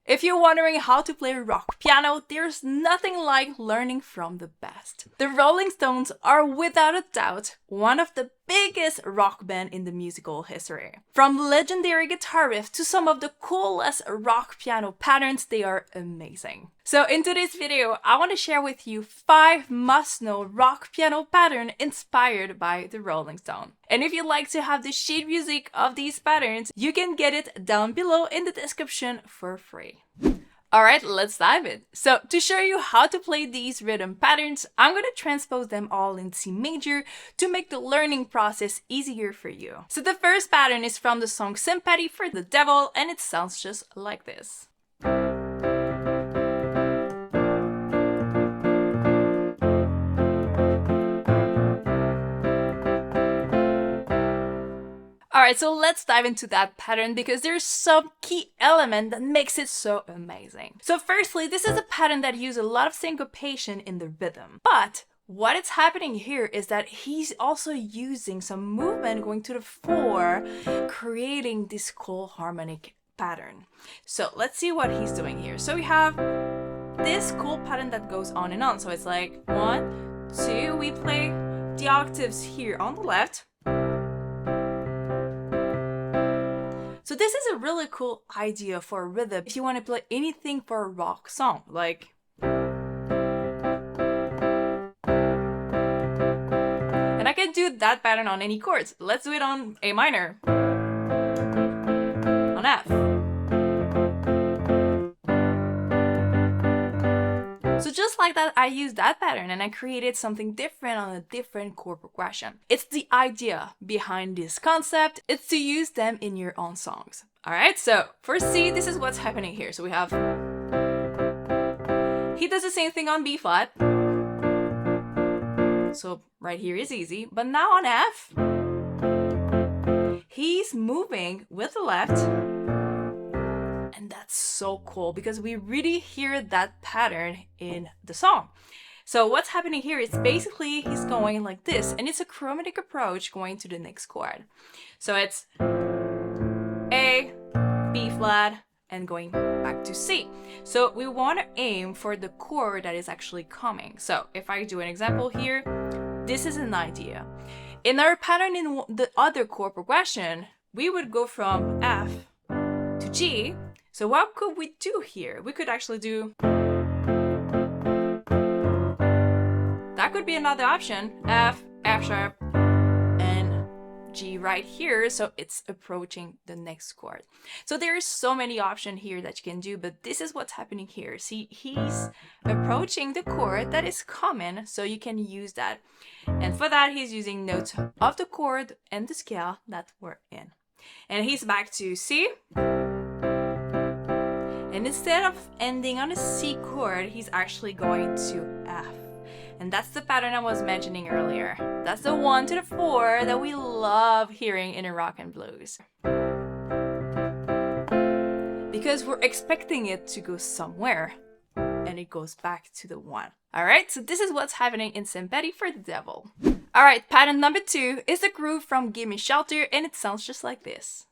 If you're wondering how to play rock piano, there's nothing like learning from the best. The Rolling Stones are without a doubt one of the biggest rock band in the musical history. From legendary guitar riffs to some of the coolest rock piano patterns, they are amazing. So in today's video, I want to share with you 5 must-know rock piano patterns inspired by the Rolling Stone. And if you'd like to have the sheet music of these patterns, you can get it down below in the description for free. Alright, let's dive in. So to show you how to play these rhythm patterns, I'm going to transpose them all in C major to make the learning process easier for you. So the first pattern is from the song Sympathy for the Devil, and it sounds just like this. Alright, so let's dive into that pattern because there's some key element that makes it so amazing. So firstly, this is a pattern that uses a lot of syncopation in the rhythm. But what is happening here is that he's also using some movement going to the 4, creating this cool harmonic pattern. So let's see what he's doing here. So we have this cool pattern that goes on and on. So it's like 1, 2, we play the octaves here on the left. So this is a really cool idea for a rhythm if you want to play anything for a rock song, like. And I can do that pattern on any chords. Let's do it on A minor, on F. So just like that, I used that pattern and I created something different on a different chord progression. It's the idea behind this concept. It's to use them in your own songs. All right, so for C, this is what's happening here. So we have, he does the same thing on B flat. So right here is easy, but now on F, he's moving with the left. And that's so cool because we really hear that pattern in the song. So what's happening here is basically he's going like this, and it's a chromatic approach going to the next chord. So it's A, B flat, and going back to C. So we want to aim for the chord that is actually coming. So if I do an example here, this is an idea. In our pattern in the other chord progression, we would go from F to G. So what could we do here? We could actually do, that could be another option, F, F sharp, and G right here. So it's approaching the next chord. So there's so many options here that you can do, but this is what's happening here. See, he's approaching the chord that is common, so you can use that. And for that, he's using notes of the chord and the scale that we're in. And he's back to C. And instead of ending on a C chord, he's actually going to F. And that's the pattern I was mentioning earlier. That's the 1 to the 4 that we love hearing in a rock and blues. Because we're expecting it to go somewhere, and it goes back to the 1. Alright, so this is what's happening in Sympathy for the Devil. Alright, pattern number 2 is the groove from Give Me Shelter, and it sounds just like this.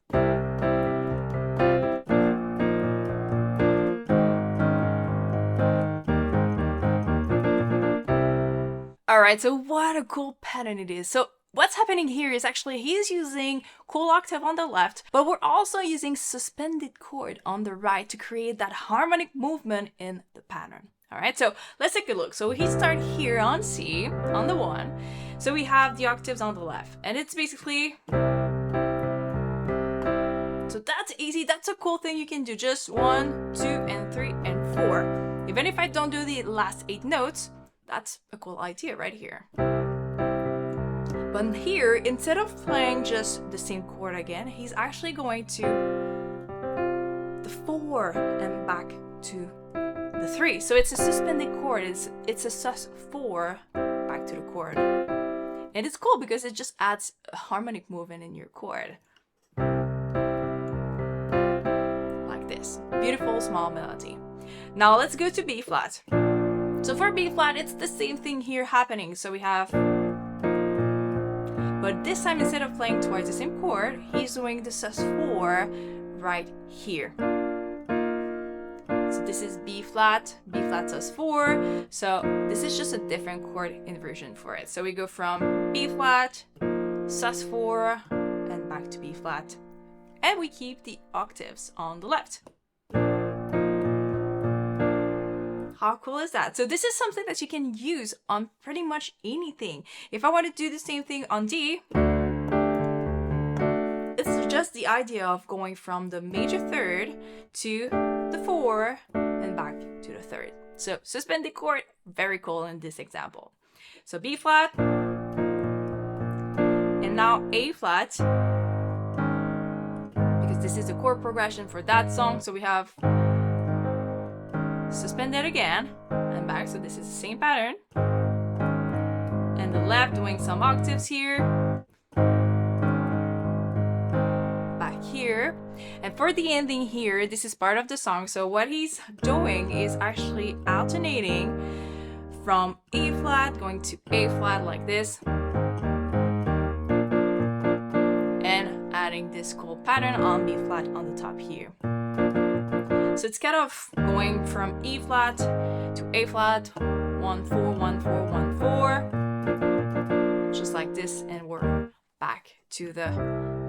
Alright, so what a cool pattern it is. So what's happening here is actually he's using cool octave on the left, but we're also using suspended chord on the right to create that harmonic movement in the pattern. Alright, so let's take a look. So he starts here on C, on the 1. So we have the octaves on the left, and it's basically, so that's easy. That's a cool thing you can do. Just 1, 2, and 3, and 4. Even if I don't do the last 8 notes, that's a cool idea right here. But here, instead of playing just the same chord again, he's actually going to the 4 and back to the 3. So it's a suspended chord. It's a sus 4 back to the chord. And it's cool because it just adds a harmonic movement in your chord. Like this. Beautiful small melody. Now let's go to B flat. So for B flat, it's the same thing here happening. So we have, but this time instead of playing towards the same chord, he's doing the sus4 right here. So this is B flat sus4. So this is just a different chord inversion for it. So we go from B flat, sus4, and back to B flat. And we keep the octaves on the left. How cool is that? So this is something that you can use on pretty much anything. If I want to do the same thing on D, it's just the idea of going from the major third to the 4 and back to the third. So suspended chord, very cool in this example. So B flat, and now A flat, because this is the chord progression for that song. So we have suspended again and back. So this is the same pattern. And the left doing some octaves here. Back here. And for the ending here, this is part of the song. So what he's doing is actually alternating from A flat going to A flat like this. And adding this cool pattern on B flat on the top here. So it's kind of going from E flat to A flat, 1 4 1 4 1 4, just like this, and we're back to the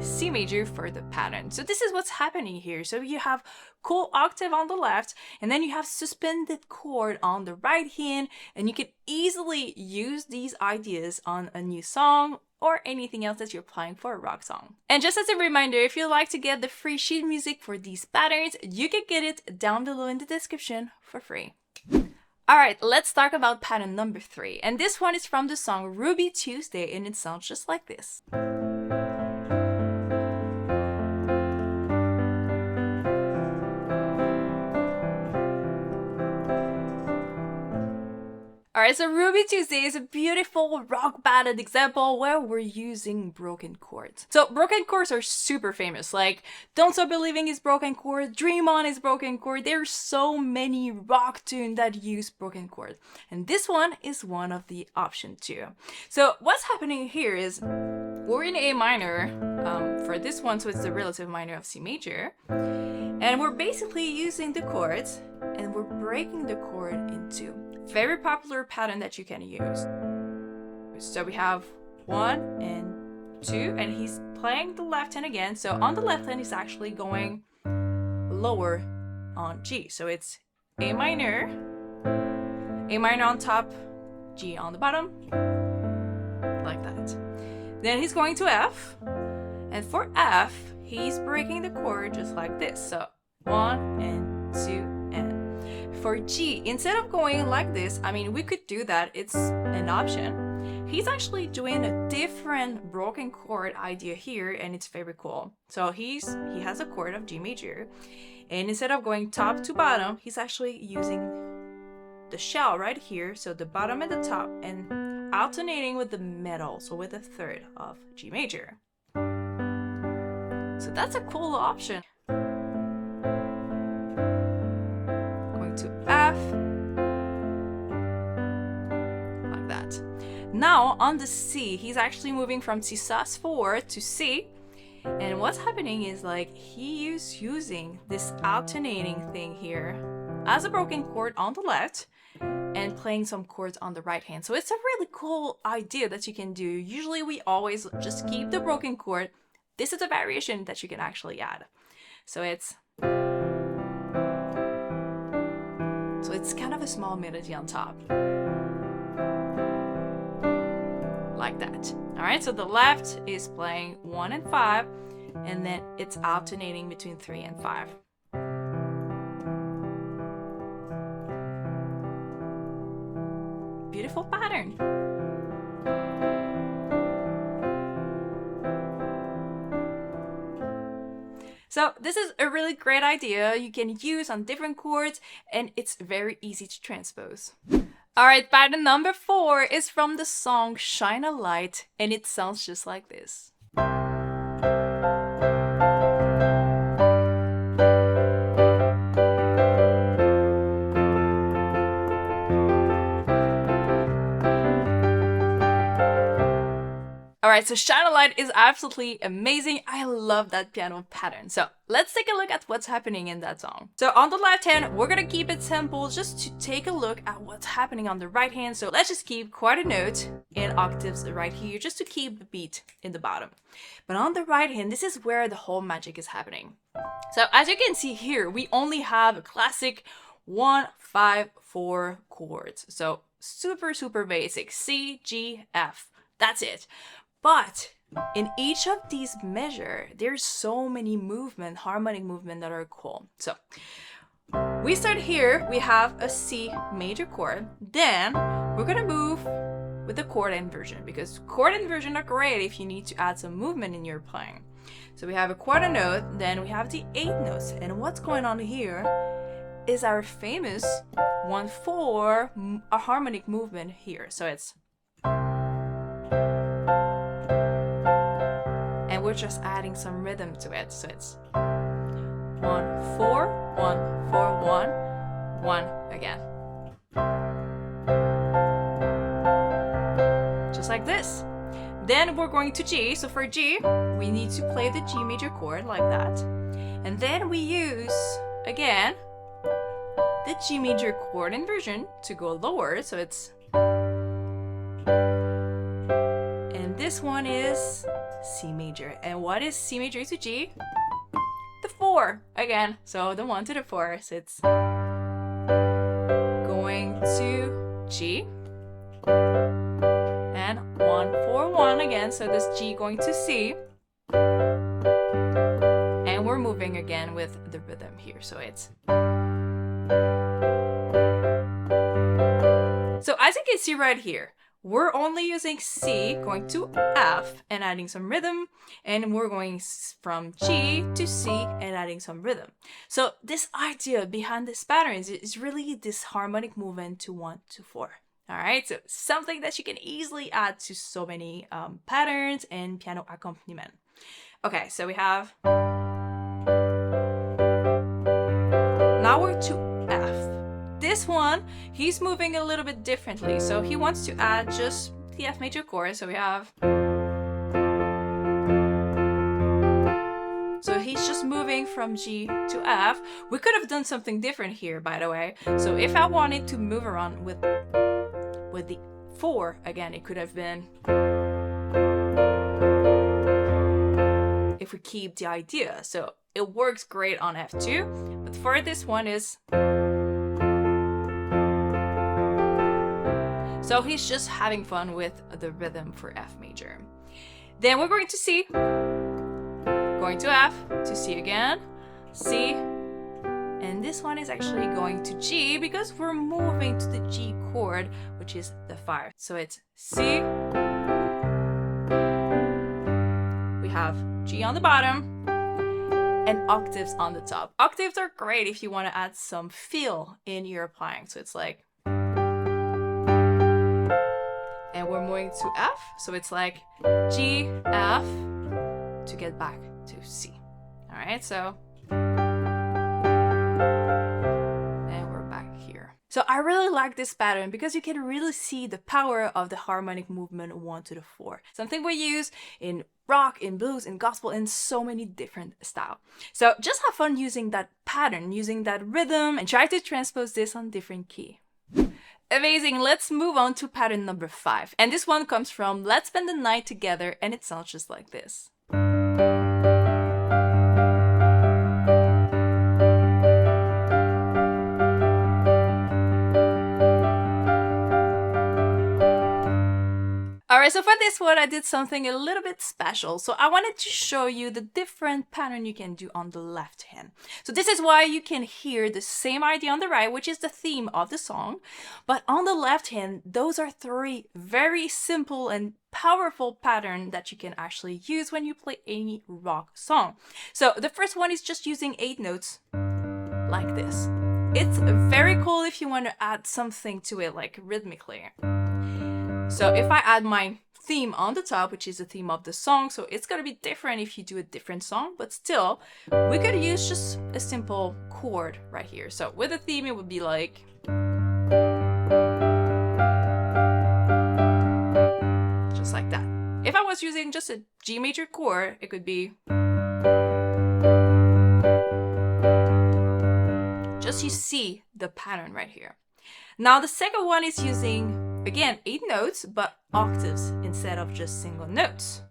C major for the pattern. So this is what's happening here. So you have cool octave on the left, and then you have suspended chord on the right hand, and you can easily use these ideas on a new song or anything else that you're applying for a rock song. And just as a reminder, if you'd like to get the free sheet music for these patterns, you can get it down below in the description for free. Alright, let's talk about pattern number 3. And this one is from the song Ruby Tuesday, and it sounds just like this. Alright, so Ruby Tuesday is a beautiful rock ballad example where we're using broken chords. So broken chords are super famous, like Don't Stop Believing is broken chord, Dream On is broken chord. There's so many rock tunes that use broken chords. And this one is one of the options too. So what's happening here is we're in A minor for this one, so it's the relative minor of C major. And we're basically using the chords and we're breaking the chord in two. Very popular pattern that you can use. So we have 1 and 2, and he's playing the left hand again. So on the left hand, he's actually going lower on G. So it's A minor on top, G on the bottom, like that. Then he's going to F, and for F, he's breaking the chord just like this. So 1 and 2. For G, instead of going like this, I mean, we could do that, it's an option. He's actually doing a different broken chord idea here, and it's very cool. So he has a chord of G major, and instead of going top to bottom, he's actually using the shell right here, so the bottom and the top, and alternating with the middle, so with the third of G major. So that's a cool option. To F, like that. Now on the C, he's actually moving from C sus4 to C, and what's happening is like he is using this alternating thing here as a broken chord on the left and playing some chords on the right hand. So it's a really cool idea that you can do. Usually we always just keep the broken chord. This is a variation that you can actually add. So it's kind of a small melody on top. Like that. Alright, so the left is playing 1 and 5, and then it's alternating between 3 and 5. Beautiful pattern. So this is a really great idea you can use on different chords, and it's very easy to transpose. Alright, pattern number 4 is from the song Shine a Light, and it sounds just like this. Alright, so Shine a Light is absolutely amazing. I love that piano pattern. So let's take a look at what's happening in that song. So on the left hand, we're gonna keep it simple just to take a look at what's happening on the right hand. So let's just keep quite a note in octaves right here just to keep the beat in the bottom. But on the right hand, this is where the whole magic is happening. So as you can see here, we only have a classic 1, 5, 4 chords. So super basic. C, G, F. That's it. But in each of these measures, there's so many movement, harmonic movement that are cool. So we start here, we have a C major chord. Then we're gonna move with the chord inversion because chord inversion are great if you need to add some movement in your playing. So we have a quarter note, then we have the 8 notes. And what's going on here is our famous 1/4 a harmonic movement here. So it's, and we're just adding some rhythm to it. So it's 1/4, 1/4, 1, 1 again. Just like this. Then we're going to G. So for G, we need to play the G major chord like that. And then we use, again, the G major chord inversion to go lower. So it's, and this one is C major. And what is C major to G? The 4 again. So the 1 to the 4. So it's going to G and 1, 4, 1 again. So this G going to C. And we're moving again with the rhythm here. So it's, so as you can see right here, we're only using C going to F and adding some rhythm, and we're going from G to C and adding some rhythm. So this idea behind this pattern is really this harmonic movement to 1 to 4. All right, so something that you can easily add to so many patterns and piano accompaniment. Okay, so we have, now we're to F. This one, he's moving a little bit differently. So he wants to add just the F major chord. So we have, so he's just moving from G to F. We could have done something different here, by the way. So if I wanted to move around with the 4, again, it could have been, if we keep the idea. So it works great on F2, but for this one is, so he's just having fun with the rhythm for F major. Then we're going to C, going to F, to C again, C, and this one is actually going to G because we're moving to the G chord, which is the 5. So it's C, we have G on the bottom, and octaves on the top. Octaves are great if you want to add some feel in your playing. So it's like, and we're moving to F, so it's like G, F, to get back to C. All right, so, and we're back here. So I really like this pattern because you can really see the power of the harmonic movement 1 to the 4. Something we use in rock, in blues, in gospel, in so many different styles. So just have fun using that pattern, using that rhythm, and try to transpose this on different key. Amazing, let's move on to pattern number 5. And this one comes from Let's Spend the Night Together, and it sounds just like this. Alright, so for this one, I did something a little bit special. So I wanted to show you the different pattern you can do on the left hand. So this is why you can hear the same idea on the right, which is the theme of the song. But on the left hand, those are 3 very simple and powerful patterns that you can actually use when you play any rock song. So the first one is just using 8 notes like this. It's very cool if you want to add something to it, like rhythmically. So if I add my theme on the top, which is the theme of the song, so it's gonna be different if you do a different song, but still, we could use just a simple chord right here. So with a theme, it would be like, just like that. If I was was using just a G major chord, it could be. Just you see the pattern right here. Now the second one is using, again, 8 notes, but octaves instead of just single notes.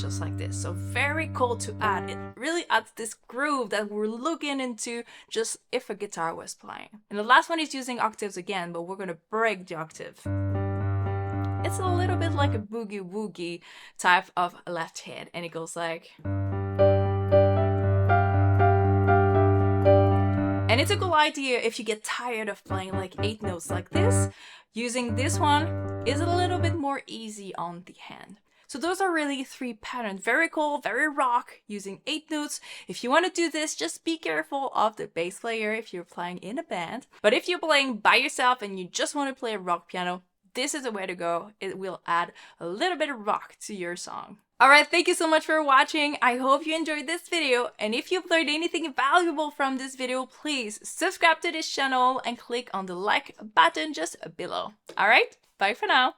Just like this. So very cool to add. It really adds this groove that we're looking into just if a guitar was playing. And the last one is using octaves again, but we're gonna break the octave. It's a little bit like a boogie woogie type of left hand, and it goes like. And it's a good idea if you get tired of playing like 8 notes like this. Using this one is a little bit more easy on the hand. So those are really 3 patterns. Very cool, very rock, using 8 notes. If you want to do this, just be careful of the bass player if you're playing in a band. But if you're playing by yourself and you just want to play a rock piano, this is the way to go. It will add a little bit of rock to your song. Alright, thank you so much for watching. I hope you enjoyed this video. And if you've learned anything valuable from this video, please subscribe to this channel and click on the like button just below. Alright, bye for now.